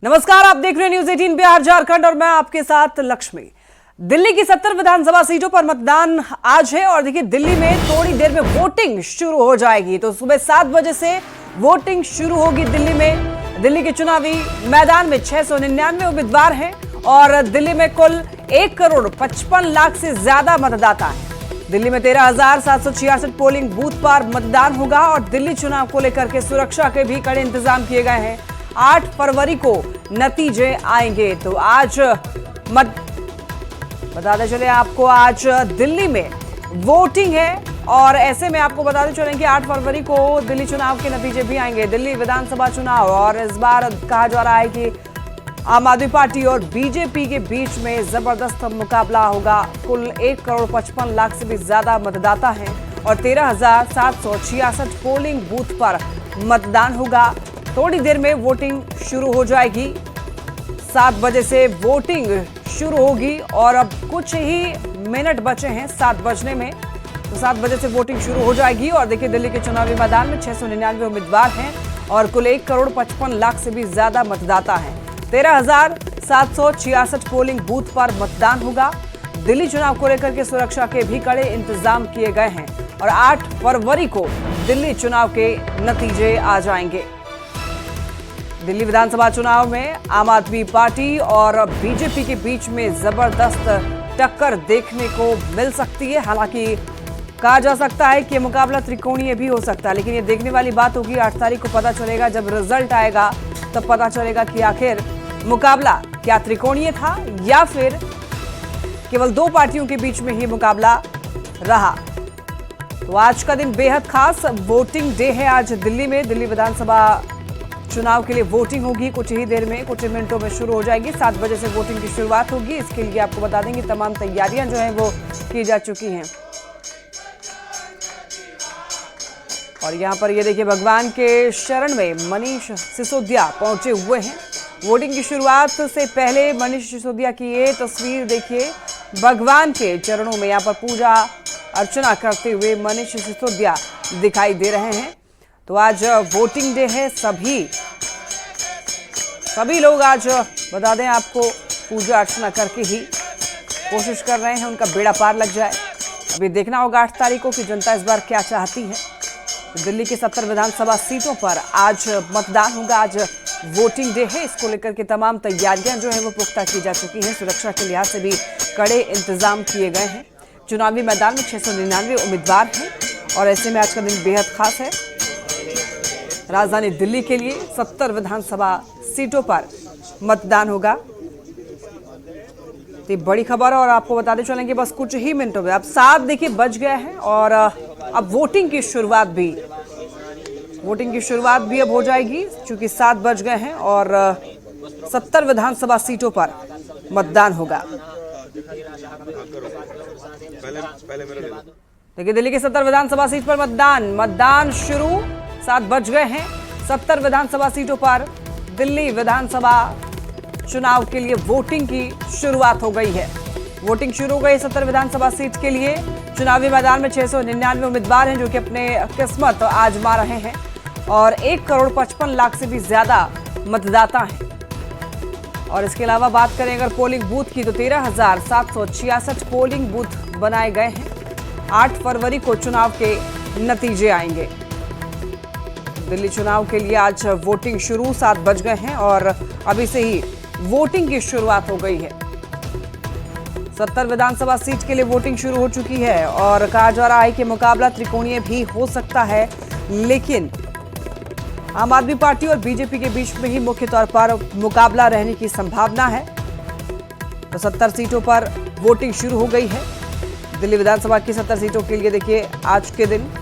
नमस्कार, आप देख रहे हैं न्यूज 18 बिहार झारखंड और मैं आपके साथ लक्ष्मी। दिल्ली की 70 विधानसभा सीटों पर मतदान आज है और देखिए दिल्ली में थोड़ी देर में वोटिंग शुरू हो जाएगी। तो सुबह 7 बजे से वोटिंग शुरू होगी दिल्ली में। दिल्ली के चुनावी मैदान में 699 उम्मीदवार हैं और दिल्ली में कुल 1,55,00,000 से ज्यादा मतदाता है। दिल्ली में 13,766 पोलिंग बूथ पर मतदान होगा और दिल्ली चुनाव को लेकर के सुरक्षा के भी कड़े इंतजाम किए गए हैं। 8 फरवरी को नतीजे आएंगे। तो आज बताते चले आपको, आज दिल्ली में वोटिंग है और ऐसे में आपको बताते चले कि 8 फरवरी को दिल्ली चुनाव के नतीजे भी आएंगे। दिल्ली विधानसभा चुनाव और इस बार कहा जा रहा है कि आम आदमी पार्टी और बीजेपी के बीच में जबरदस्त मुकाबला होगा। कुल 1,55,00,000 से भी ज्यादा मतदाता हैं और 13,766 पोलिंग बूथ पर मतदान होगा। थोड़ी देर में वोटिंग शुरू हो जाएगी। 7 बजे से वोटिंग शुरू होगी और अब कुछ ही मिनट बचे हैं 7 बजने में। तो 7 बजे से वोटिंग शुरू हो जाएगी और देखिए दिल्ली के चुनावी मैदान में 699 उम्मीदवार हैं और कुल 1,55,00,000 से भी ज्यादा मतदाता हैं। 13,766 पोलिंग बूथ पर मतदान होगा। दिल्ली चुनाव को लेकर के सुरक्षा के भी कड़े इंतजाम किए गए हैं और 8 फरवरी को दिल्ली चुनाव के नतीजे आ जाएंगे। दिल्ली विधानसभा चुनाव में आम आदमी पार्टी और बीजेपी के बीच में जबरदस्त टक्कर देखने को मिल सकती है। हालांकि कहा जा सकता है कि मुकाबला त्रिकोणीय भी हो सकता है, लेकिन ये देखने वाली बात होगी। 8 तारीख को पता चलेगा, जब रिजल्ट आएगा तब पता चलेगा कि आखिर मुकाबला क्या त्रिकोणीय था या फिर केवल 2 पार्टियों के बीच में ही मुकाबला रहा। तो आज का दिन बेहद खास वोटिंग डे है। आज दिल्ली में दिल्ली विधानसभा चुनाव के लिए वोटिंग होगी। कुछ ही देर में, कुछ ही मिनटों में शुरू हो जाएगी। 7 बजे से वोटिंग की शुरुआत होगी। इसके लिए आपको बता देंगे तमाम तैयारियां जो हैं वो की जा चुकी हैं। और यहां पर ये देखिए भगवान के शरण में मनीष सिसोदिया पहुंचे हुए हैं। वोटिंग की शुरुआत से पहले मनीष सिसोदिया की ये तस्वीर देखिए, भगवान के चरणों में यहाँ पर पूजा अर्चना करते हुए मनीष सिसोदिया दिखाई दे रहे हैं। तो आज वोटिंग डे है। सभी लोग आज बता दें आपको पूजा अर्चना करके ही कोशिश कर रहे हैं उनका बेड़ा पार लग जाए। अभी देखना होगा 8 तारीख को कि जनता इस बार क्या चाहती है। तो दिल्ली की 70 विधानसभा सीटों पर आज मतदान होगा। आज वोटिंग डे है। इसको लेकर के तमाम तैयारियां जो है वो पुख्ता की जा चुकी हैं। सुरक्षा के लिहाज से भी कड़े इंतजाम किए गए हैं। चुनावी मैदान में 699 उम्मीदवार हैं और ऐसे में आज का दिन बेहद खास है। राजधानी दिल्ली के लिए 70 विधानसभा सीटों पर मतदान होगा। तो बड़ी खबर है और आपको बताते चलेंगे बस कुछ ही मिनटों में। अब 7 देखिए बज गए हैं और अब वोटिंग की शुरुआत भी अब हो जाएगी, क्योंकि 7 बज गए हैं और 70 विधानसभा सीटों पर मतदान होगा। देखिए दिल्ली की 70 विधानसभा सीट पर मतदान शुरू। 7 बज गए हैं। 70 विधानसभा सीटों पर दिल्ली विधानसभा चुनाव के लिए वोटिंग की शुरुआत हो गई है। वोटिंग शुरू हो गई 70 विधानसभा सीट के लिए। चुनावी मैदान में 699 उम्मीदवार हैं जो कि अपने किस्मत आजमा रहे हैं और 1,55,00,000 से भी ज्यादा मतदाता हैं। और इसके अलावा बात करें अगर पोलिंग बूथ की, तो 13,766 पोलिंग बूथ बनाए गए हैं। 8 फरवरी को चुनाव के नतीजे आएंगे। दिल्ली चुनाव के लिए आज वोटिंग शुरू। 7 बज गए हैं और अभी से ही वोटिंग की शुरुआत हो गई है। 70 विधानसभा सीट के लिए वोटिंग शुरू हो चुकी है और कहा जा रहा है कि मुकाबला त्रिकोणीय भी हो सकता है, लेकिन आम आदमी पार्टी और बीजेपी के बीच में ही मुख्य तौर पर मुकाबला रहने की संभावना है। तो 70 सीटों पर वोटिंग शुरू हो गई है। दिल्ली विधानसभा की 70 सीटों के लिए देखिए आज के दिन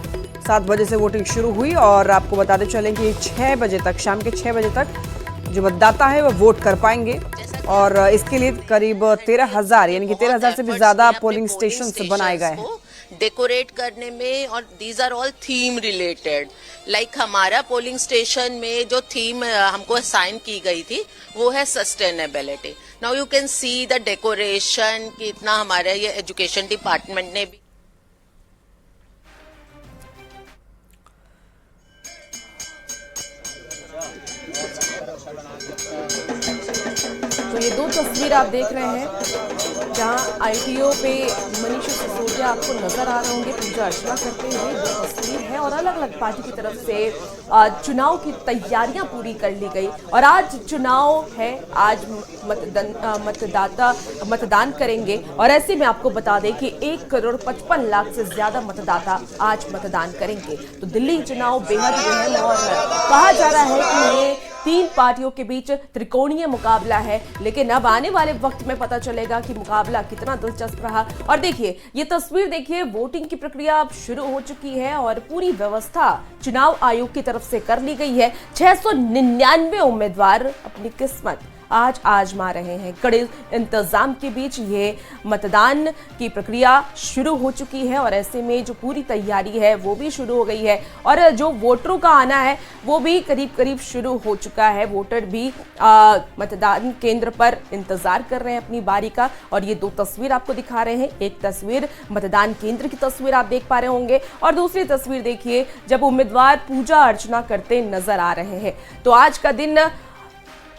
7 बजे से वोटिंग शुरू हुई और आपको बताते चलें कि 6 बजे तक, शाम के 6 बजे तक जो मतदाता है वो वोट कर पाएंगे और इसके लिए करीब 13,000 यानी कि 13,000 से भी ज्यादा पोलिंग स्टेशन बनाए गए हैं। डेकोरेट करने में, और these are all theme related. Like हमारा पोलिंग स्टेशन में जो थीम हमको असाइन की गई थी वो है sustainability. Now you can see the decoration कि इतना हमारे ये एजुकेशन डिपार्टमेंट ने भी तो ये दो तस्वीर आप देख रहे हैं जहां आईटीओ पे मनीष सिसोदिया आपको नजर आ रहे होंगे पूजा अर्चना करते हुए। दो तस्वीर है और अलग अलग पार्टी की तरफ से चुनाव की तैयारियां पूरी कर ली गई और आज चुनाव है, आज मतदाता मतदान करेंगे और ऐसे में आपको बता दें कि 1,55,00,000 से ज्यादा मतदाता आज मतदान करेंगे। तो दिल्ली चुनाव बेहद अहम और कहा जा रहा है कि ये 3 पार्टियों के बीच त्रिकोणीय मुकाबला है, लेकिन अब आने वाले वक्त में पता चलेगा कि मुकाबला कितना दिलचस्प रहा। और देखिए ये तस्वीर देखिए, वोटिंग की प्रक्रिया अब शुरू हो चुकी है और पूरी व्यवस्था चुनाव आयोग की तरफ से कर ली गई है। 699 उम्मीदवार अपनी किस्मत आज आजमा रहे हैं। कड़े इंतजाम के बीच ये मतदान की प्रक्रिया शुरू हो चुकी है और ऐसे में जो पूरी तैयारी है वो भी शुरू हो गई है और जो वोटरों का आना है वो भी करीब करीब शुरू हो चुका है। वोटर भी मतदान केंद्र पर इंतजार कर रहे हैं अपनी बारी का। और ये 2 तस्वीर आपको दिखा रहे हैं, एक तस्वीर मतदान केंद्र की तस्वीर आप देख पा रहे होंगे और दूसरी तस्वीर देखिए जब उम्मीदवार पूजा अर्चना करते नजर आ रहे हैं। तो आज का दिन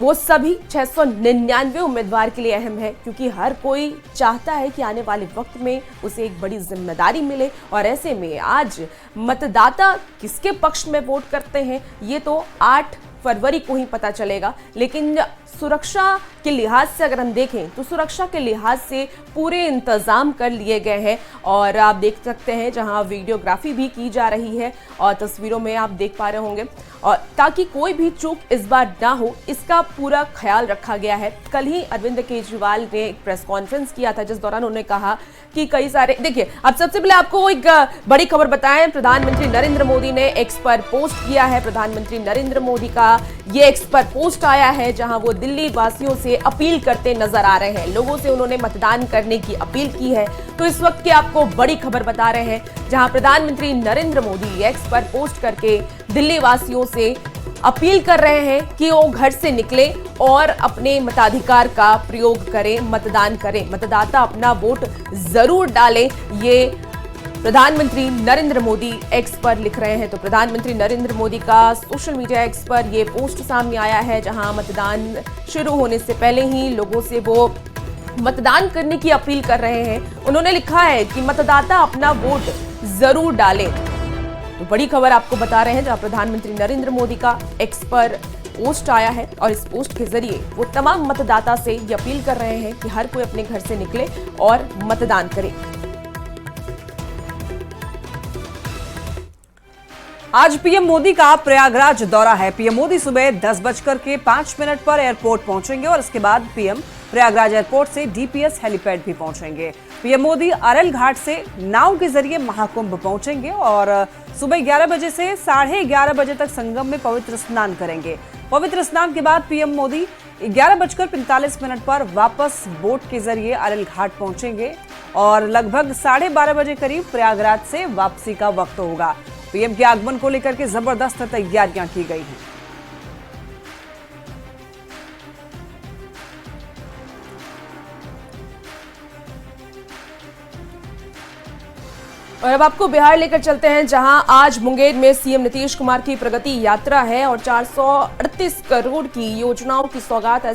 वो सभी 699 उम्मीदवार के लिए अहम है, क्योंकि हर कोई चाहता है कि आने वाले वक्त में उसे एक बड़ी जिम्मेदारी मिले और ऐसे में आज मतदाता किसके पक्ष में वोट करते हैं ये तो 8 फरवरी को ही पता चलेगा। लेकिन सुरक्षा के लिहाज से अगर हम देखें तो सुरक्षा के लिहाज से पूरे इंतजाम कर लिए गए हैं और आप देख सकते हैं जहां वीडियोग्राफी भी की जा रही है और तस्वीरों में आप देख पा रहे होंगे और ताकि कोई भी चूक इस बार ना हो इसका पूरा ख्याल रखा गया है। कल ही अरविंद केजरीवाल ने एक प्रेस कॉन्फ्रेंस किया था जिस दौरान उन्होंने कहा कि कई सारे, देखिए अब सबसे पहले आपको एक बड़ी खबर बताएं, प्रधानमंत्री नरेंद्र मोदी ने एक्स पर पोस्ट किया है। प्रधानमंत्री नरेंद्र मोदी का ये एक्स पर पोस्ट आया है जहां वो दिल्ली वासियों से अपील करते नजर आ रहे हैं, लोगों से उन्होंने मतदान करने की अपील की है। तो इस वक्त की आपको बड़ी खबर बता रहे हैं जहां प्रधानमंत्री नरेंद्र मोदी एक्स पर पोस्ट करके दिल्ली वासियों से अपील कर रहे हैं कि वो घर से निकले और अपने मताधिकार का प्रयोग करें, मतदान करें, मतदाता अपना वोट जरूर डालें। ये प्रधानमंत्री नरेंद्र मोदी एक्स पर लिख रहे हैं। तो प्रधानमंत्री नरेंद्र मोदी का सोशल मीडिया एक्स पर ये पोस्ट सामने आया है जहां मतदान शुरू होने से पहले ही लोगों से वो मतदान करने की अपील कर रहे हैं। उन्होंने लिखा है कि मतदाता अपना वोट जरूर डालें। तो बड़ी खबर आपको बता रहे हैं जहां प्रधानमंत्री नरेंद्र मोदी का एक्स पर पोस्ट आया है और इस पोस्ट के जरिए वो तमाम मतदाता से ये अपील कर रहे हैं कि हर कोई अपने घर से निकले और मतदान करे। आज पीएम मोदी का प्रयागराज दौरा है। पीएम मोदी सुबह 10:05 पर एयरपोर्ट पहुंचेंगे और इसके बाद पीएम प्रयागराज एयरपोर्ट से डीपीएस हेलीपैड भी पहुंचेंगे। पीएम मोदी अरल घाट से नाव के जरिए महाकुंभ पहुंचेंगे और सुबह 11 बजे से 11:30 बजे तक संगम में पवित्र स्नान करेंगे। पवित्र स्नान के बाद पीएम मोदी 11:45 पर वापस बोट के जरिए अरल घाट पहुंचेंगे और लगभग 12:30 बजे करीब प्रयागराज से वापसी का वक्त होगा। पीएम के आगमन को लेकर के जबरदस्त तैयारियां की गई हैं। और अब आपको बिहार लेकर चलते हैं जहां आज मुंगेर में सीएम नीतीश कुमार की प्रगति यात्रा है और 438 करोड़ की योजनाओं की सौगात